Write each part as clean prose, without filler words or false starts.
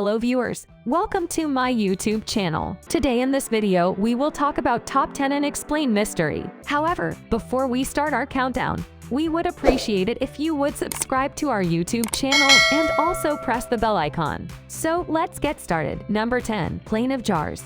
Hello viewers, welcome to my YouTube channel. Today in this video, we will talk about top 10 unexplained mystery. However, before we start our countdown, we would appreciate it if you would subscribe to our YouTube channel and also press the bell icon. So let's get started. Number 10. Plain of Jars.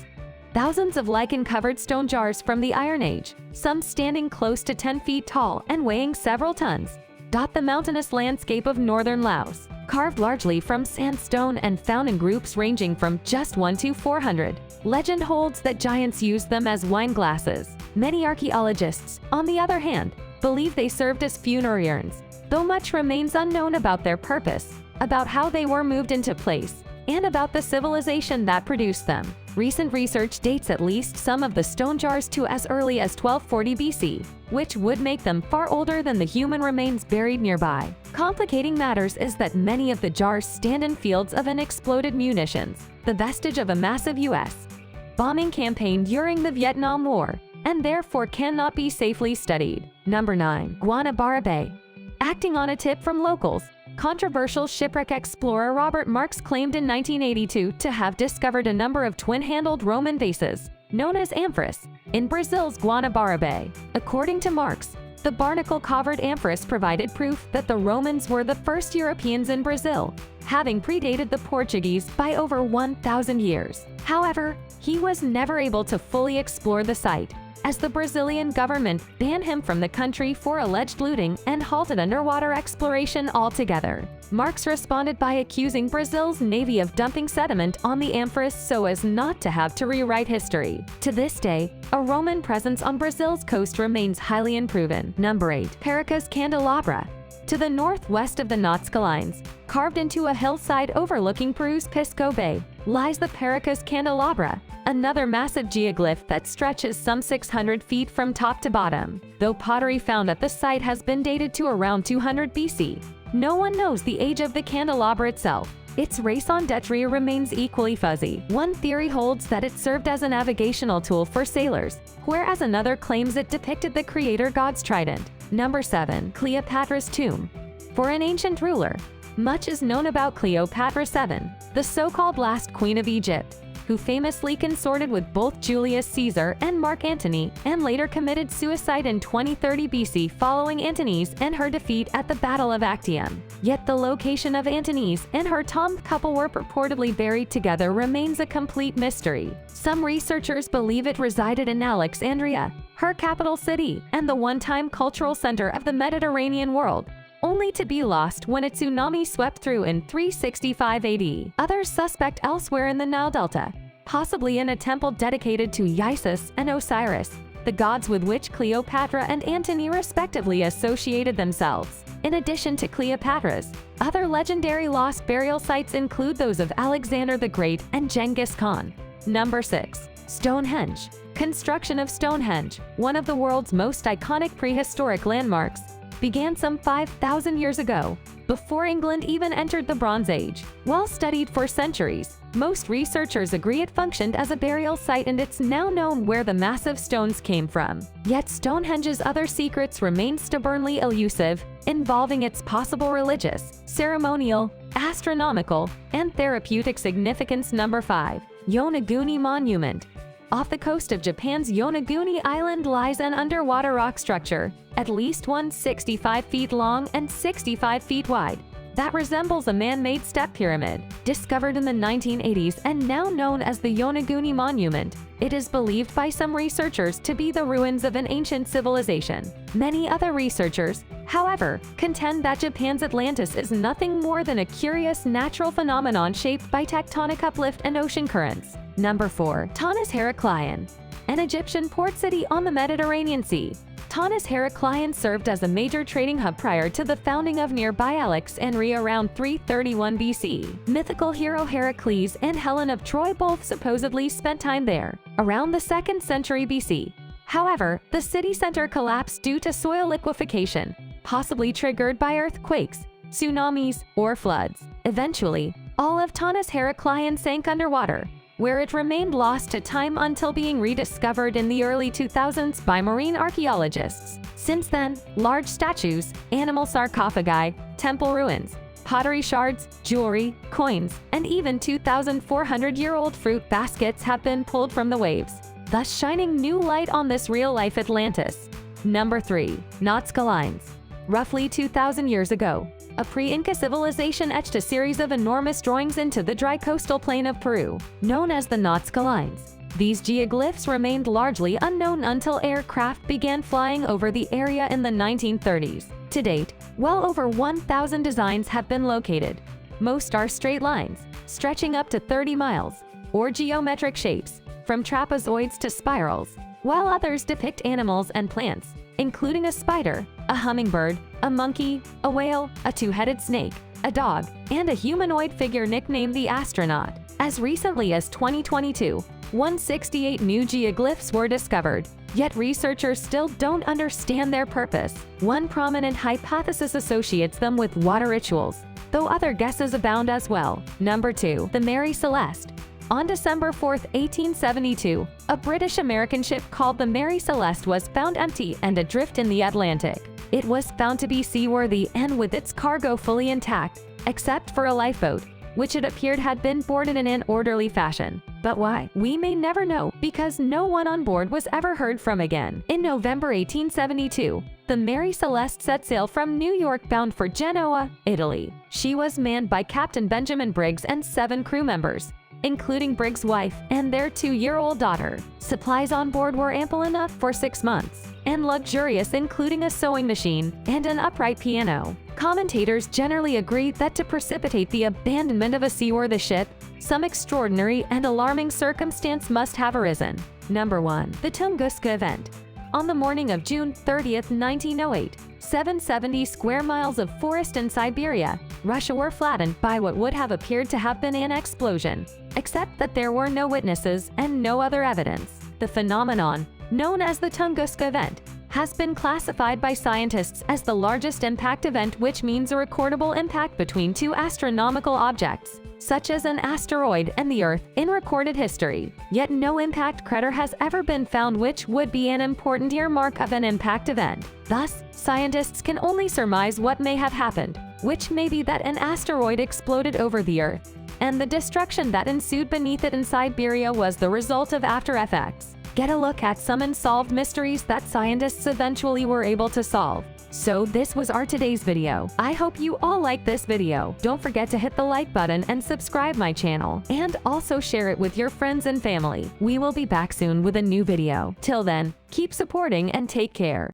Thousands of lichen-covered stone jars from the Iron Age, some standing close to 10 feet tall and weighing several tons, dot the mountainous landscape of northern Laos. Carved largely from sandstone and found in groups ranging from just 1 to 400. Legend holds that giants used them as wine glasses. Many archaeologists, on the other hand, believe they served as funerary urns, though much remains unknown about their purpose, about how they were moved into place, and about the civilization that produced them. Recent research dates at least some of the stone jars to as early as 1240 BC, which would make them far older than the human remains buried nearby. Complicating matters is that many of the jars stand in fields of unexploded munitions, the vestige of a massive U.S. bombing campaign during the Vietnam War, and therefore cannot be safely studied. Number 9. Guanabara Bay. Acting on a tip from locals, controversial shipwreck explorer Robert Marks claimed in 1982 to have discovered a number of twin-handled Roman vases, known as amphoras, in Brazil's Guanabara Bay. According to Marks, the barnacle-covered amphoras provided proof that the Romans were the first Europeans in Brazil, having predated the Portuguese by over 1,000 years. However, he was never able to fully explore the site, as the Brazilian government banned him from the country for alleged looting and halted underwater exploration altogether. Marx responded by accusing Brazil's navy of dumping sediment on the amphoras so as not to have to rewrite history. To this day, a Roman presence on Brazil's coast remains highly unproven. Number 8. Paracas Candelabra. To the northwest of the Nazca Lines, carved into a hillside overlooking Peru's Pisco Bay, lies the Paracas Candelabra, another massive geoglyph that stretches some 600 feet from top to bottom. Though pottery found at the site has been dated to around 200 BC, no one knows the age of the candelabra itself. Its raison d'etre remains equally fuzzy. One theory holds that it served as a navigational tool for sailors, whereas another claims it depicted the creator god's trident. Number 7. Cleopatra's Tomb. For an ancient ruler, much is known about Cleopatra VII, the so-called last queen of Egypt, who famously consorted with both Julius Caesar and Mark Antony and later committed suicide in 2030 BC following Antony's and her defeat at the Battle of Actium. Yet the location of Antony's and her tomb couple were purportedly buried together remains a complete mystery. Some researchers believe it resided in Alexandria, her capital city, and the one-time cultural center of the Mediterranean world, only to be lost when a tsunami swept through in 365 AD. Others suspect elsewhere in the Nile Delta, possibly in a temple dedicated to Isis and Osiris, the gods with which Cleopatra and Antony respectively associated themselves. In addition to Cleopatra's, other legendary lost burial sites include those of Alexander the Great and Genghis Khan. Number 6. Stonehenge. Construction of Stonehenge, one of the world's most iconic prehistoric landmarks, began some 5,000 years ago, before England even entered the Bronze Age. While studied for centuries, most researchers agree it functioned as a burial site and it's now known where the massive stones came from. Yet Stonehenge's other secrets remain stubbornly elusive, involving its possible religious, ceremonial, astronomical, and therapeutic significance. Number 5. Yonaguni Monument. Off the coast of Japan's Yonaguni Island lies an underwater rock structure, at least 165 feet long and 65 feet wide, that resembles a man-made step pyramid. Discovered in the 1980s and now known as the Yonaguni Monument, it is believed by some researchers to be the ruins of an ancient civilization. Many other researchers, however, contend that Japan's Atlantis is nothing more than a curious natural phenomenon shaped by tectonic uplift and ocean currents. Number 4. Thonis-Heracleion. An Egyptian port city on the Mediterranean Sea, Thonis-Heracleion served as a major trading hub prior to the founding of nearby Alexandria around 331 BC. Mythical hero Heracles and Helen of Troy both supposedly spent time there, around the 2nd century BC. However, the city center collapsed due to soil liquefaction, possibly triggered by earthquakes, tsunamis, or floods. Eventually, all of Thonis-Heracleion sank underwater, where it remained lost to time until being rediscovered in the early 2000s by marine archaeologists. Since then, large statues, animal sarcophagi, temple ruins, Pottery shards, jewelry, coins, and even 2,400-year-old fruit baskets have been pulled from the waves, thus shining new light on this real-life Atlantis. Number 3. Nazca Lines. Roughly 2,000 years ago, a pre-Inca civilization etched a series of enormous drawings into the dry coastal plain of Peru, known as the Nazca Lines. These geoglyphs remained largely unknown until aircraft began flying over the area in the 1930s. To date, well over 1,000 designs have been located. Most are straight lines, stretching up to 30 miles, or geometric shapes, from trapezoids to spirals, while others depict animals and plants, including a spider, a hummingbird, a monkey, a whale, a two-headed snake, a dog, and a humanoid figure nicknamed the astronaut. As recently as 2022, 168 new geoglyphs were discovered, yet researchers still don't understand their purpose. One prominent hypothesis associates them with water rituals, though other guesses abound as well. Number 2. The Mary Celeste. On December 4, 1872, a British-American ship called the Mary Celeste was found empty and adrift in the Atlantic. It was found to be seaworthy and with its cargo fully intact, except for a lifeboat, which it appeared had been boarded in an orderly fashion. But why? We may never know, because no one on board was ever heard from again. In November 1872, the Mary Celeste set sail from New York bound for Genoa, Italy. She was manned by Captain Benjamin Briggs and 7 crew members, including Briggs' wife and their 2-year-old daughter. Supplies on board were ample enough for 6 months, and luxurious, including a sewing machine and an upright piano. Commentators generally agree that to precipitate the abandonment of a seaworthy ship, some extraordinary and alarming circumstance must have arisen. Number 1. The Tunguska Event. On the morning of June 30, 1908, 770 square miles of forest in Siberia, Russia were flattened by what would have appeared to have been an explosion, except that there were no witnesses and no other evidence. The phenomenon, known as the Tunguska Event, has been classified by scientists as the largest impact event, which means a recordable impact between 2 astronomical objects, such as an asteroid and the Earth, in recorded history. Yet no impact crater has ever been found, which would be an important earmark of an impact event. Thus, scientists can only surmise what may have happened, which may be that an asteroid exploded over the Earth, and the destruction that ensued beneath it in Siberia was the result of after effects. Get a look at some unsolved mysteries that scientists eventually were able to solve. So this was our today's video. I hope you all liked this video. Don't forget to hit the like button and subscribe my channel, and also share it with your friends and family. We will be back soon with a new video. Till then, keep supporting and take care.